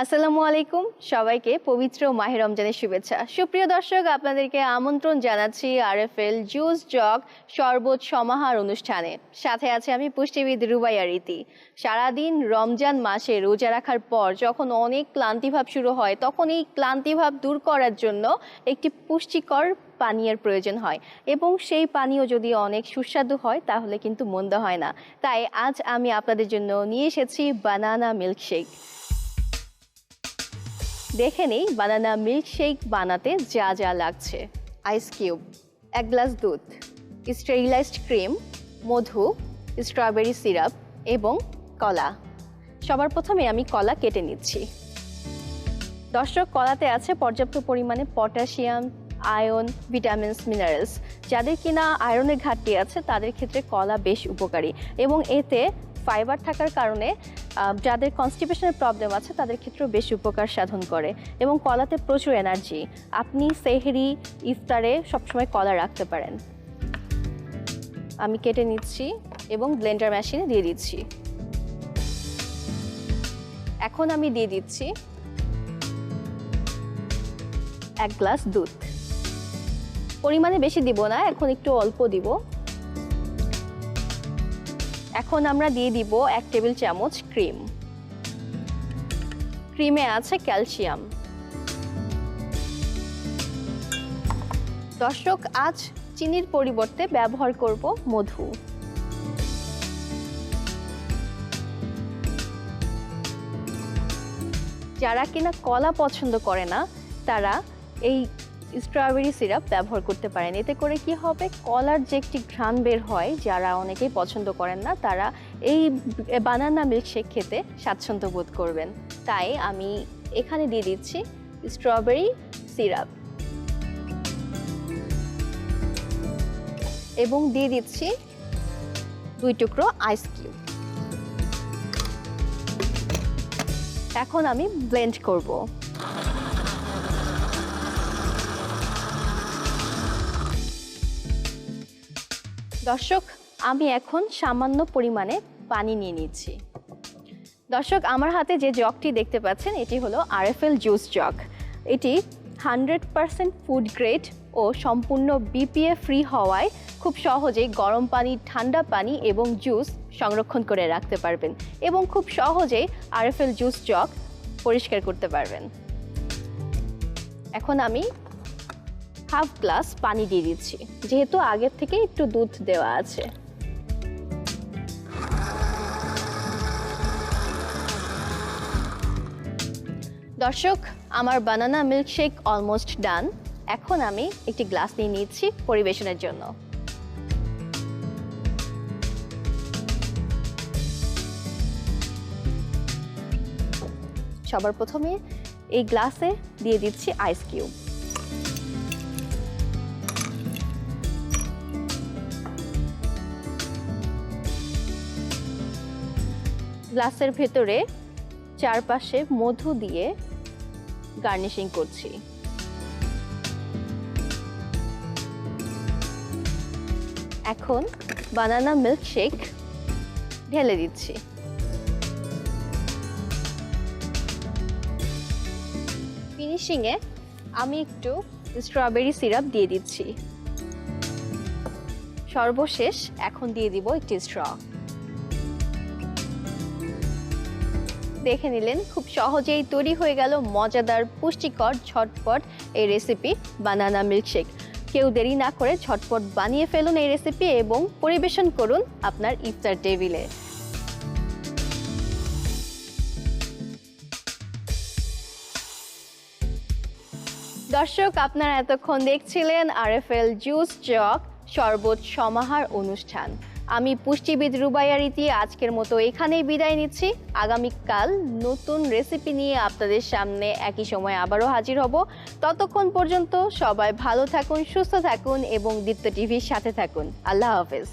আসসালামু আলাইকুম সবাইকে পবিত্র মাহে রমজানের শুভেচ্ছা। সুপ্রিয় দর্শক, আপনাদেরকে আমন্ত্রণ জানাচ্ছি আরএফএল জুস জগ শরবত সমাহার অনুষ্ঠানে। সাথে আছে আমি পুষ্টিবিদ রুবাইয়া রীতি। সারাদিন রমজান মাসে রোজা রাখার পর যখন অনেক ক্লান্তিভাব শুরু হয়, তখন এই ক্লান্তিভাব দূর করার জন্য একটি পুষ্টিকর পানীয়ের প্রয়োজন হয়, এবং সেই পানীয় যদি অনেক সুস্বাদু হয় তাহলে কিন্তু মন্দ হয় না। তাই আজ আমি আপনাদের জন্য নিয়ে এসেছি বানানা মিল্কশেক। দেখে নেই বানানা মিল্কশেক বানাতে যা যা লাগছে। আইস কিউব, 1 গ্লাস দুধ, স্টেরিলাইজড ক্রিম, মধু, স্ট্রবেরি সিরাপ এবং কলা। সবার প্রথমে আমি কলা কেটে নিচ্ছি। দর্শক, কলাতে আছে পর্যাপ্ত পরিমাণে পটাশিয়াম, আয়রন, ভিটামিনস, মিনারেলস। যাদের কিনা আয়রনের ঘাটতি আছে তাদের ক্ষেত্রে কলা বেশ উপকারী, এবং এতে ফাইবার থাকার কারণে যাদের কনস্টিপেশনের প্রবলেম আছে তাদের ক্ষেত্রেও বেশ উপকার সাধন করে। এবং কলাতে প্রচুর এনার্জি, আপনি সেহরি, ইফতারে সবসময় কলা রাখতে পারেন। আমি কেটে নিচ্ছি এবং ব্লেন্ডার মেশিনে দিয়ে দিচ্ছি। এখন আমি দিয়ে দিচ্ছি 1 গ্লাস দুধ। পরিমাণে বেশি দিব না, এখন একটু অল্প দিব। এখন আমরা দিয়ে দিব 1 টেবিল চামচ ক্রিম। ক্রিমে আছে ক্যালসিয়াম। দর্শক, আজ চিনির পরিবর্তে ব্যবহার করব মধু। যারা কিনা কলা পছন্দ করে না তারা এই স্ট্রবেরি সিরাপ ব্যবহার করতে পারেন। এতে করে কি হবে, কলার যে একটি ঘ্রাণ বের হয়, যারা অনেকেই পছন্দ করেন না তারা এই বানানা মিল্কশেক খেতে স্বাচ্ছন্দ্য বোধ করবেন। তাই আমি এখানে দিয়ে দিচ্ছি স্ট্রবেরি সিরাপ এবং দিয়ে দিচ্ছি 2 টুকরো আইস কিউব। এখন আমি ব্লেন্ড করব। দর্শক, আমি এখন সামান্য পরিমাণে পানি নিয়ে নিচ্ছি। দর্শক, আমার হাতে যে জগটি দেখতে পাচ্ছেন এটি হলো আরএফএল জুস জগ। এটি 100% ফুড গ্রেড ও সম্পূর্ণ বিপিএ ফ্রি হওয়ায় খুব সহজেই গরম পানি, ঠান্ডা পানি এবং জুস সংরক্ষণ করে রাখতে পারবেন, এবং খুব সহজেই আরএফএল জুস জগ পরিষ্কার করতে পারবেন। এখন আমি হাফ গ্লাস পানি দিয়ে দিচ্ছি, যেহেতু আগের থেকে একটু দুধ দেওয়া আছে। দর্শক, আমার বানানা মিল্কশেক অলমোস্ট ডান। এখন আমি একটি গ্লাস নিয়ে নিচ্ছি পরিবেশনের জন্য। সবার প্রথমে এই গ্লাসে দিয়ে দিচ্ছি আইস কিউব। গ্লাসের ভেতরে চারপাশে মধু দিয়ে গার্নিশিং করছি। এখন বানানা মিল্কশেক ঢেলে দিচ্ছি। ফিনিশিংয়ে আমি একটু স্ট্রবেরি সিরাপ দিয়ে দিচ্ছি। সর্বশেষ এখন দিয়ে দিব একটি স্ট্র। দেখে নিলেন, খুব সহজেই তৈরি হয়ে গেল মজাদার, পুষ্টিকর, ঝটপট এই রেসিপি বানানা মিল্কশেক। কেউ দেরি না করে ঝটপট বানিয়ে ফেলুন এই রেসিপি এবং পরিবেশন করুন আপনার ইফতার টেবিলে। দর্শক, আপনারা এতক্ষণ দেখছিলেন আরএফএল জুস জগ শরবত সমাহার অনুষ্ঠান। আমি পুষ্টিবিদ রুবাইয়া রীতি আজকের মতো এখানেই বিদায় নিচ্ছি। আগামীকাল নতুন রেসিপি নিয়ে আপনাদের সামনে একই সময় আবারও হাজির হব। ততক্ষণ পর্যন্ত সবাই ভালো থাকুন, সুস্থ থাকুন এবং দীপ্ত টিভির সাথে থাকুন। আল্লাহ হাফেজ।